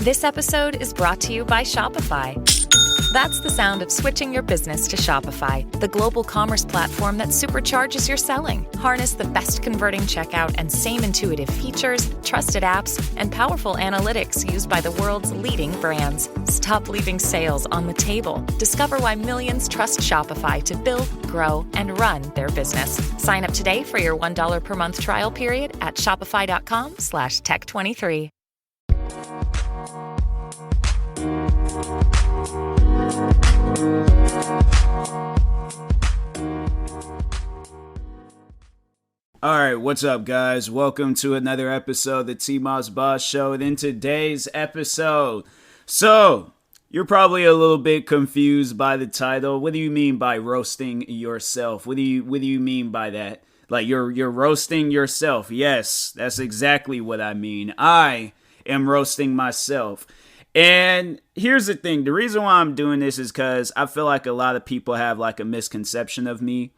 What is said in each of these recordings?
This episode is brought to you by Shopify. That's the sound of switching your business to Shopify, the global commerce platform that supercharges your selling. Harness the best converting checkout and same intuitive features, trusted apps, and powerful analytics used by the world's leading brands. Stop leaving sales on the table. Discover why millions trust Shopify to build, grow, and run their business. Sign up today for your $1 per month trial period at shopify.com/tech23. Alright, what's up guys? Welcome to another episode of the TMossBoss Show. And in today's episode, you're probably a little bit confused by the title. What do you mean by roasting yourself? What do you mean by that? Like you're roasting yourself. Yes, that's exactly what I mean. I am roasting myself. And here's the thing. The reason why I'm doing this is because I feel like a lot of people have like a misconception of me.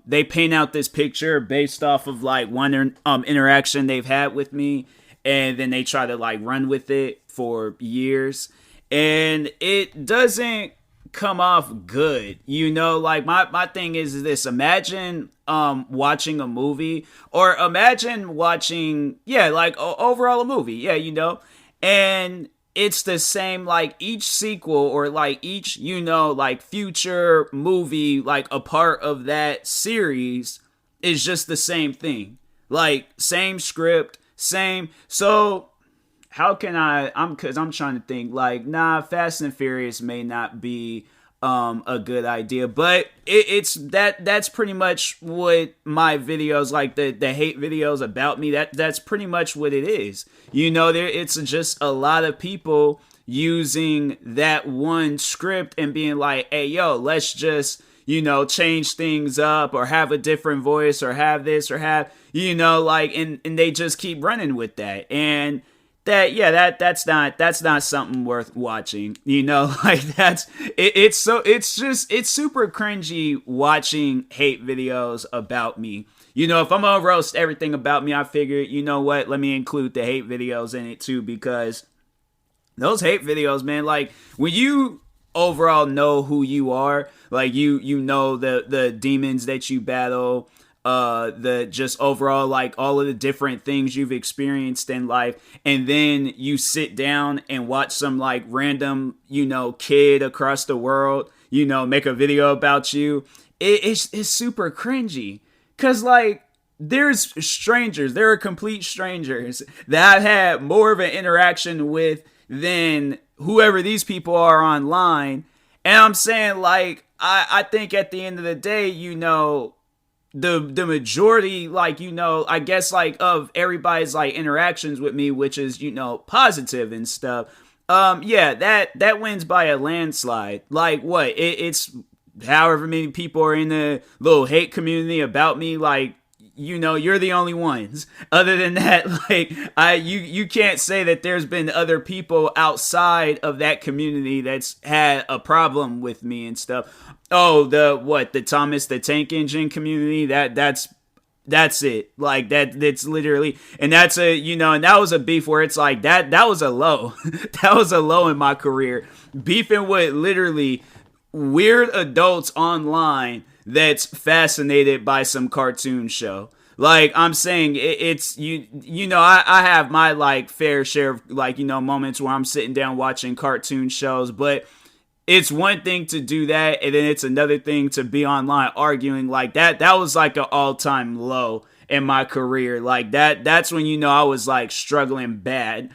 They paint out this picture based off of like one interaction they've had with me, and then they try to like run with it for years, and it doesn't come off good. You know, like my thing is this: imagine watching a movie, or imagine watching overall a movie, and it's the same, like each sequel or like each, like future movie, like a part of that series is just the same thing. Like same script, same. So how can cause I'm trying to think like, Fast and Furious may not be a good idea, but that's pretty much what my videos, like the hate videos about me, that's pretty much what it is. It's just a lot of people using that one script and being like, hey yo, let's just change things up, or have a different voice, or have this, or have and they just keep running with that. And that's not something worth watching. It's super cringy watching hate videos about me. If I'm gonna roast everything about me, I figured, let me include the hate videos in it too, because those hate videos, man, like when you overall know who you are, like you know the demons that you battle, the just overall like all of the different things you've experienced in life, and then you sit down and watch some like random kid across the world make a video about you. It's super cringy, because like there are complete strangers that I've had more of an interaction with than whoever these people are online. And I'm saying, like, I think at the end of the day, the majority, like, I guess, like, of everybody's, like, interactions with me, which is, positive and stuff, that wins by a landslide. Like, what? It's however many people are in the little hate community about me, like, you're the only ones. Other than that, like, you can't say that there's been other people outside of that community that's had a problem with me and stuff. Oh, the Thomas the Tank Engine community, that's it. Like that's literally, and that's and that was a beef where it's like that was a low. That was a low in my career. Beefing with literally weird adults online that's fascinated by some cartoon show. Like, I'm saying, it's, I have my, like, fair share of, like, moments where I'm sitting down watching cartoon shows, but it's one thing to do that, and then it's another thing to be online arguing like that. That was, like, an all-time low in my career. Like, that's when, I was, like, struggling bad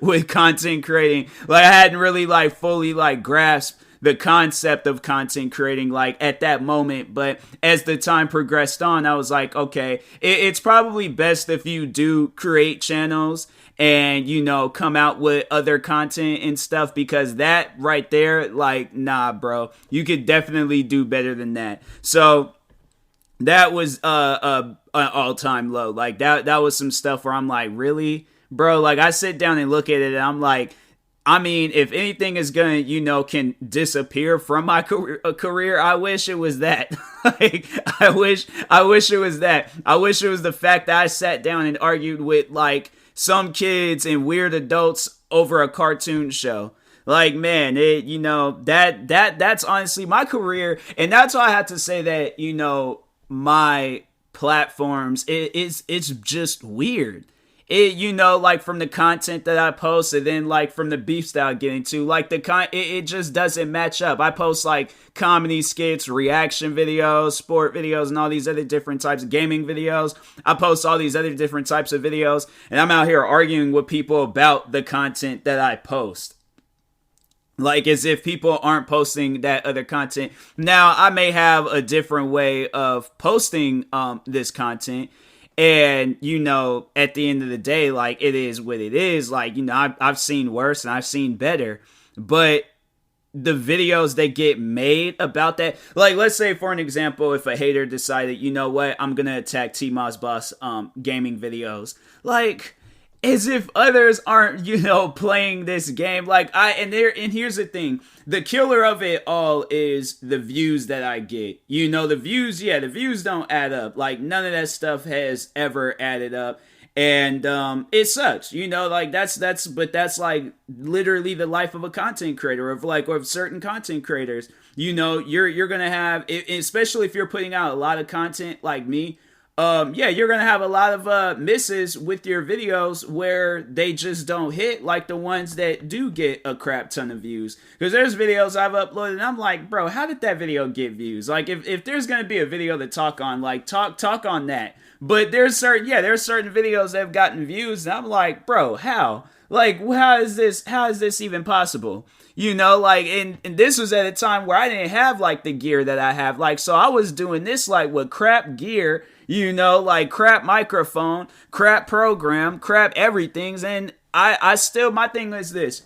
with content creating. Like, I hadn't really, like, fully, like, grasped the concept of content creating, like, at that moment. But as the time progressed on, I was like, okay, it's probably best if you do create channels and, come out with other content and stuff, because that right there, like, nah, bro, you could definitely do better than that. So that was an all-time low. Like, that was some stuff where I'm like, really, bro? Like, I sit down and look at it and I'm like, I mean, if anything is gonna, can disappear from my career, I wish it was that. Like, I wish it was that. I wish it was the fact that I sat down and argued with, like, some kids and weird adults over a cartoon show. Like, man, that's honestly my career. And that's why I have to say that, my platforms, it's just weird. Like from the content that I post, and then like from the beefs that I get into, like it just doesn't match up. I post like comedy skits, reaction videos, sport videos, and all these other different types of gaming videos. I post all these other different types of videos, and I'm out here arguing with people about the content that I post. Like, as if people aren't posting that other content. Now, I may have a different way of posting this content. And, at the end of the day, like, it is what it is. Like, I've seen worse and I've seen better. But the videos that get made about that, like, let's say, for an example, if a hater decided, you know what, I'm going to attack TMossBoss gaming videos. Like, as if others aren't, playing this game. Like, and here's the thing. The killer of it all is the views that I get. The views don't add up. Like, none of that stuff has ever added up. And it sucks, like but that's like literally the life of a content creator, of certain content creators. You're gonna have, especially if you're putting out a lot of content like me. You're going to have a lot of misses with your videos where they just don't hit like the ones that do get a crap ton of views. Because there's videos I've uploaded and I'm like, bro, how did that video get views? Like, if there's going to be a video to talk on, like, talk on that. But there's certain videos that have gotten views and I'm like, bro, how? Like, how is this even possible? And this was at a time where I didn't have, like, the gear that I have. Like, so I was doing this, like, with crap gear, like crap microphone, crap program, crap everything. And I still, my thing is this.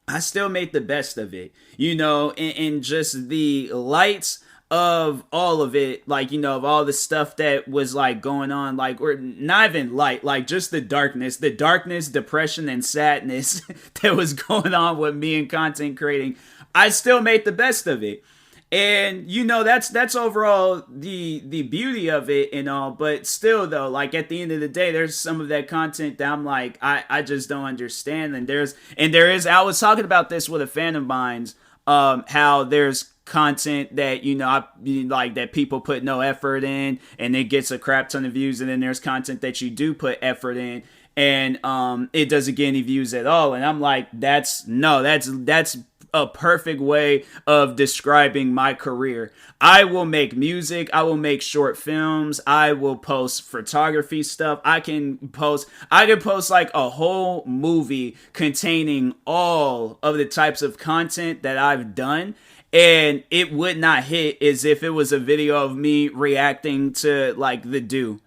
I still made the best of it, and just the lights of all of it, like, of all the stuff that was like going on, like, or not even light, like just the darkness, depression, and sadness that was going on with me and content creating. I still made the best of it. And, that's overall the beauty of it and all. But still, though, like, at the end of the day, there's some of that content that I'm like, I just don't understand. And I was talking about this with a fan of mine's, how there's content that, that people put no effort in and it gets a crap ton of views. And then there's content that you do put effort in and it doesn't get any views at all. And I'm like, that's a perfect way of describing my career. I will make music. I will make short films. I will post photography stuff. I can post like a whole movie containing all of the types of content that I've done. And it would not hit as if it was a video of me reacting to like The Do.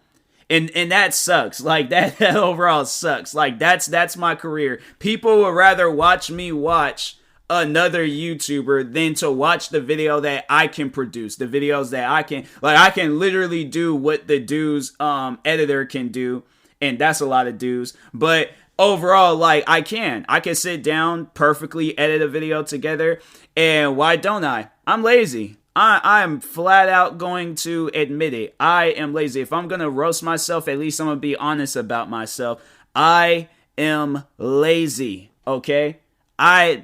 And that sucks. Like that overall sucks. Like that's my career. People would rather watch me watch another YouTuber than to watch the video that I can produce, the videos that I can literally do what the Do's editor can do, and that's a lot of do's. But overall, like I can sit down, perfectly edit a video together, and why don't I? I'm lazy. I'm flat out going to admit it. I am lazy. If I'm gonna roast myself, at least I'm gonna be honest about myself. I am lazy. Okay. My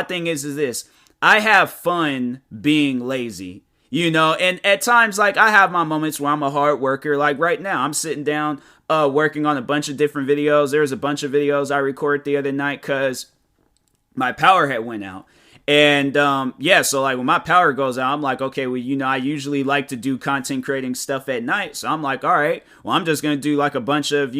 thing is this. I have fun being lazy, and at times, like, I have my moments where I'm a hard worker. Like right now, I'm sitting down, working on a bunch of different videos. There's a bunch of videos I recorded the other night because my power had went out. And, so like when my power goes out, I'm like, okay, well, I usually like to do content creating stuff at night. So I'm like, all right, well, I'm just going to do like a bunch of,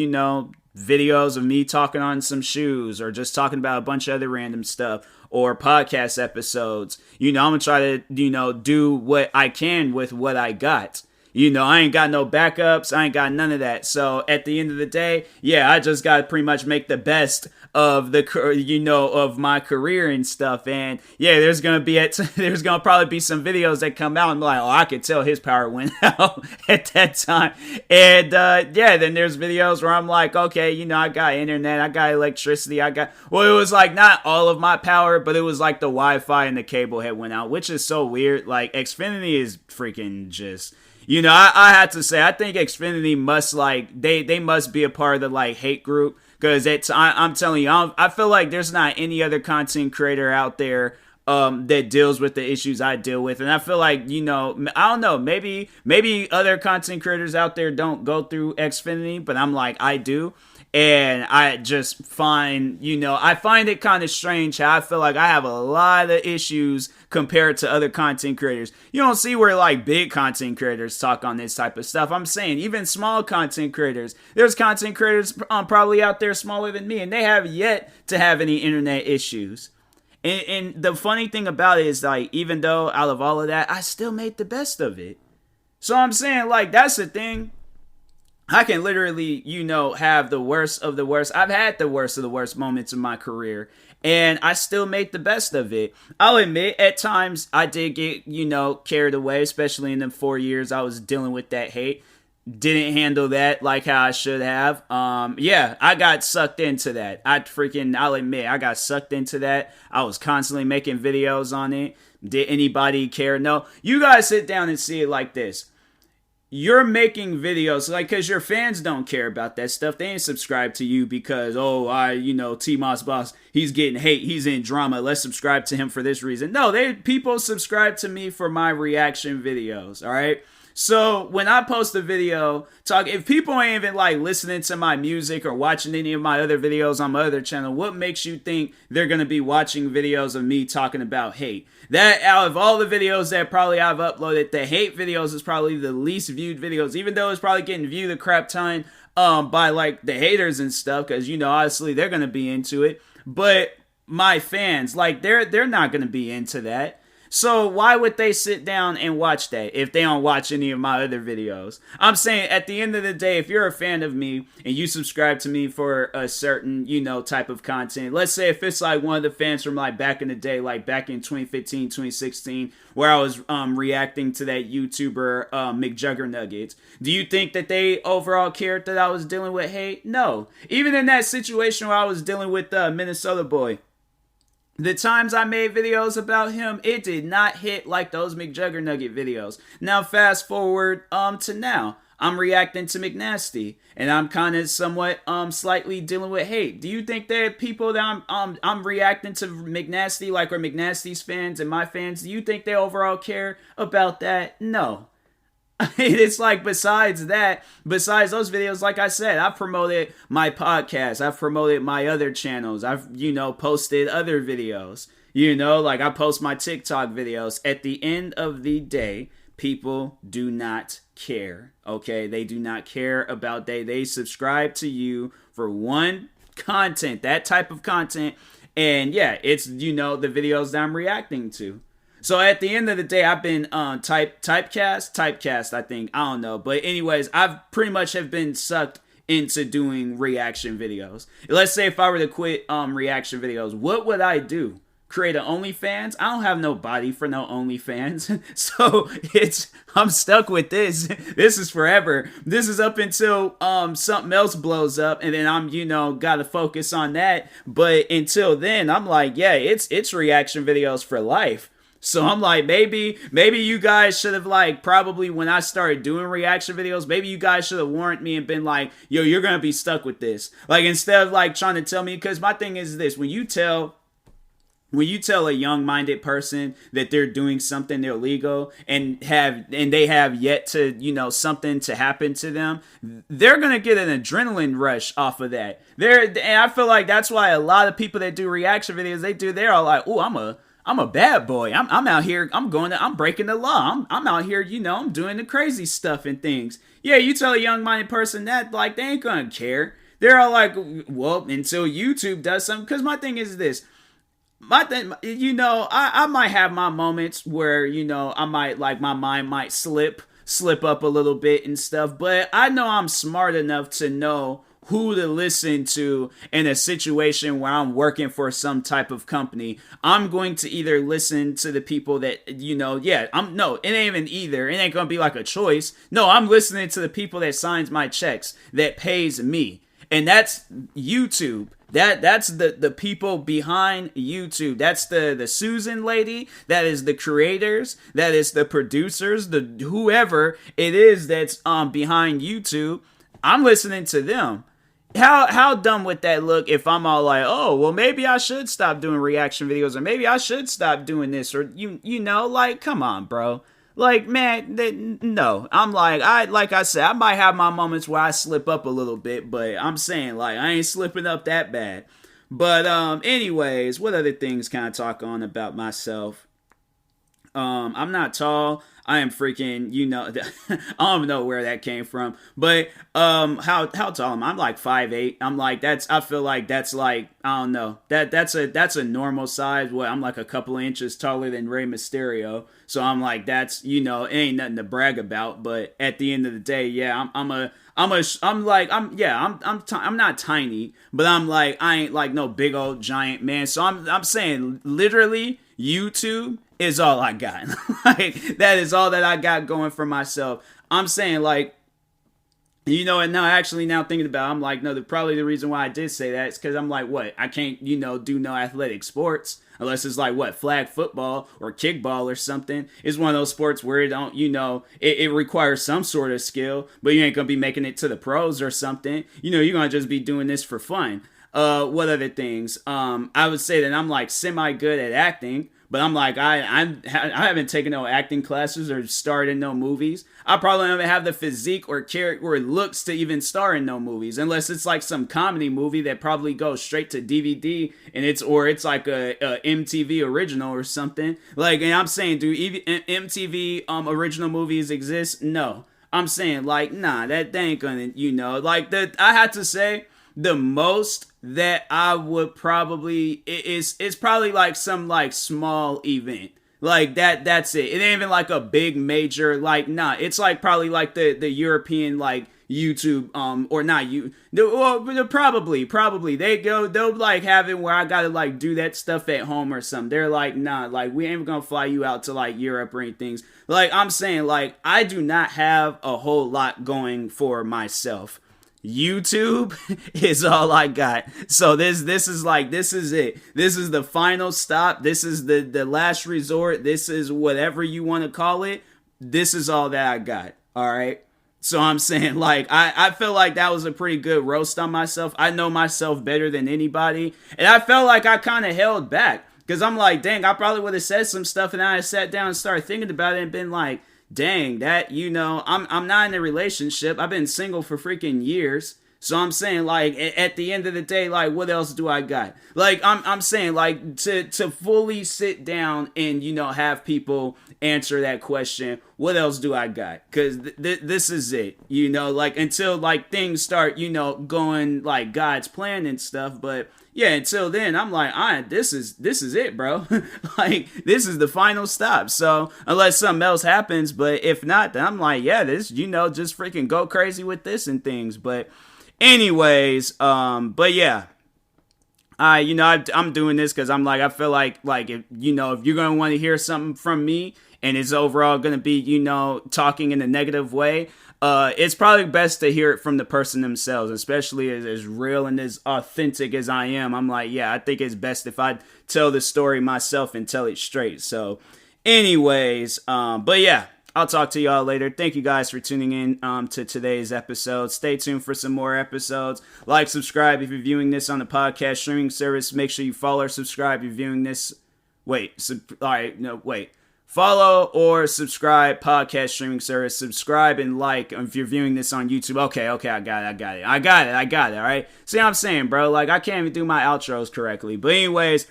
videos of me talking on some shoes or just talking about a bunch of other random stuff or podcast episodes. I'm going to try to, do what I can with what I got. I ain't got no backups. I ain't got none of that. So at the end of the day, I just got to pretty much make the best of of my career and stuff. And there's going to probably be some videos that come out and be like, oh, I could tell his power went out at that time. And then there's videos where I'm like, okay, I got internet, I got electricity, it was like not all of my power, but it was like the Wi-Fi and the cable had went out, which is so weird. Like Xfinity is freaking just... I had to say, I think Xfinity must they must be a part of the like hate group, Because I'm telling you, I feel like there's not any other content creator out there that deals with the issues I deal with. And I feel like, I don't know, maybe other content creators out there don't go through Xfinity, but I'm like, I do. And I just find, I find it kind of strange how I feel like I have a lot of issues compared to other content creators. You don't see where like big content creators talk on this type of stuff. I'm saying even small content creators. There's content creators probably out there smaller than me, and they have yet to have any internet issues. And the funny thing about it is, like, even though out of all of that, I still made the best of it. So I'm saying, like, that's the thing. I can literally, have the worst of the worst. I've had the worst of the worst moments in my career, and I still made the best of it. I'll admit, at times, I did get, carried away, especially in the 4 years I was dealing with that hate. Didn't handle that like how I should have. I got sucked into that. I'll admit, I got sucked into that. I was constantly making videos on it. Did anybody care? No. You guys sit down and see it like this. You're making videos, like, because your fans don't care about that stuff. They ain't subscribe to you because, TMossBoss, he's getting hate, he's in drama, let's subscribe to him for this reason. No, people subscribe to me for my reaction videos, all right? So when I post a video, if people ain't even like listening to my music or watching any of my other videos on my other channel, what makes you think they're going to be watching videos of me talking about hate? That out of all the videos that probably I've uploaded, the hate videos is probably the least viewed videos, even though it's probably getting viewed a crap ton by like the haters and stuff, because obviously they're going to be into it. But my fans, like, they're not going to be into that. So why would they sit down and watch that if they don't watch any of my other videos? I'm saying at the end of the day, if you're a fan of me and you subscribe to me for a certain, type of content, let's say if it's like one of the fans from like back in the day, like back in 2015, 2016, where I was reacting to that YouTuber McJuggernuggets, do you think that they overall cared that I was dealing with hate? No. Even in that situation where I was dealing with Minnesota Boy, the times I made videos about him, it did not hit like those McJuggernugget videos. Now fast forward to now. I'm reacting to McNasty, and I'm kind of somewhat slightly dealing with hate. Do you think that people that I'm reacting to McNasty, like, are McNasty's fans and my fans, do you think they overall care about that? No. It's like, besides those videos, like I said, I've promoted my podcast, I've promoted my other channels, I've, posted other videos, like I post my TikTok videos. At the end of the day, people do not care, okay? They do not care about they subscribe to you for one content, that type of content, and yeah, it's, the videos that I'm reacting to. So at the end of the day, I've been typecast, I think. I don't know. But anyways, I've pretty much have been sucked into doing reaction videos. Let's say if I were to quit reaction videos, what would I do? Create an OnlyFans? I don't have no body for no OnlyFans. So I'm stuck with this. This is forever. This is up until something else blows up, and then I'm, gotta focus on that. But until then, I'm like, yeah, it's reaction videos for life. So I'm like, maybe you guys should have, like, probably when I started doing reaction videos, maybe you guys should have warned me and been like, yo, you're going to be stuck with this. Like, instead of, like, trying to tell me, because my thing is this, when you tell a young-minded person that they're doing something illegal and they have yet to, something to happen to them, they're going to get an adrenaline rush off of that. And I feel like that's why a lot of people that do reaction videos, they're all like, oh, I'm a bad boy. I'm out here. I'm breaking the law. I'm out here, I'm doing the crazy stuff and things. Yeah, you tell a young-minded person that, like, they ain't gonna care. They're all like, well, until YouTube does something. Because my thing is this. My thing, I might have my moments where, I might, like, my mind might slip up a little bit and stuff. But I know I'm smart enough to know who to listen to in a situation where I'm working for some type of company. I'm going to either listen to the people that, it ain't even either. It ain't going to be like a choice. No, I'm listening to the people that signs my checks, that pays me. And that's YouTube. That's the people behind YouTube. That's the Susan lady. That is the creators. That is the producers. The whoever it is that's behind YouTube. I'm listening to them. how dumb would that look if I'm all like, oh, well, maybe I should stop doing reaction videos, or maybe I should stop doing this, or you know, like, come on, bro. Like, man, no. I'm like I said, I might have my moments where I slip up a little bit, but I'm saying, like, I ain't slipping up that bad. But anyways, what other things can I talk on about myself? I'm not tall. I am freaking, you know, I don't know where that came from, but how tall am I? I'm like 5'8". I'm like, I feel like that's like, I don't know, that's a normal size. What, I'm like a couple of inches taller than Rey Mysterio, so I'm like, that's, you know, it ain't nothing to brag about. But at the end of the day, yeah, I'm not tiny, but I'm like, I ain't like no big old giant man. So I'm saying literally YouTube is all I got. Like, that is all that I got going for myself. I'm saying, like, you know, and now thinking about it, I'm like, no, probably the reason why I did say that is because I'm like, what? I can't, you know, do no athletic sports unless it's like, what, flag football or kickball or something. It's one of those sports where it don't, you know, it requires some sort of skill, but you ain't going to be making it to the pros or something. You know, you're going to just be doing this for fun. What other things? I would say that I'm like semi good at acting. But I'm like, I haven't taken no acting classes or starred in no movies. I probably don't even have the physique or character or looks to even star in no movies, unless it's like some comedy movie that probably goes straight to DVD and it's like a MTV original or something. Like, and I'm saying, do MTV original movies exist? No. I'm saying, like, nah, that ain't gonna, you know, like, I had to say, the most that I would probably it's probably like some like small event like that's it. It ain't even like a big major, like, nah, it's like probably like the European like YouTube or not you well, probably they'll like have it where I gotta like do that stuff at home or something. They're like, nah, like, we ain't gonna fly you out to like Europe or anything. Like, I'm saying, like, I do not have a whole lot going for myself. YouTube is all I got. So this is it. This is the final stop. This is the last resort. This is whatever you want to call it. This is all that I got. All right. So I'm saying, like, I feel like that was a pretty good roast on myself. I know myself better than anybody. And I felt like I kind of held back because I'm like, dang, I probably would have said some stuff, and I sat down and started thinking about it and been like, dang, that, you know, I'm not in a relationship. I've been single for freaking years. So I'm saying, like, at the end of the day, like, what else do I got? Like, I'm saying, like, to fully sit down and, you know, have people answer that question, what else do I got? Because this is it, you know, like, until, like, things start, you know, going, like, God's plan and stuff. But yeah, until then, I'm like, this is it, bro. Like, this is the final stop. So unless something else happens, but if not, then I'm like, yeah, this, you know, just freaking go crazy with this and things. But anyways, but yeah, you know, I'm doing this because I'm like, I feel like if, you know, if you're gonna want to hear something from me and it's overall gonna be, you know, talking in a negative way, it's probably best to hear it from the person themselves, especially as real and as authentic as I am. I'm like, yeah, I think it's best if I tell the story myself and tell it straight. So anyways, but yeah, I'll talk to y'all later. Thank you guys for tuning in to today's episode. Stay tuned for some more episodes. Like, subscribe if you're viewing this on the podcast streaming service. Make sure you follow or subscribe if you're viewing this. Follow or subscribe podcast streaming service. Subscribe and like if you're viewing this on YouTube. Okay, I got it. All right. See what I'm saying, bro? Like, I can't even do my outros correctly. But anyways,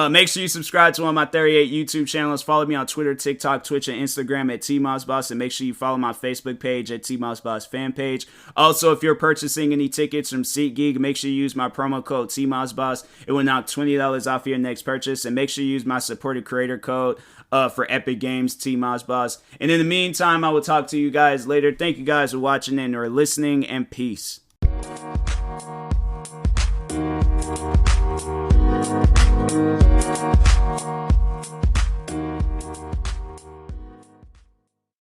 make sure you subscribe to one of my 38 YouTube channels. Follow me on Twitter, TikTok, Twitch, and Instagram at TMossBoss. And make sure you follow my Facebook page at TMossBoss fan page. Also, if you're purchasing any tickets from SeatGeek, make sure you use my promo code TMossBoss. It will knock $20 off your next purchase. And make sure you use my supported creator code for Epic Games, TMossBoss. And in the meantime, I will talk to you guys later. Thank you guys for watching and or listening, and peace.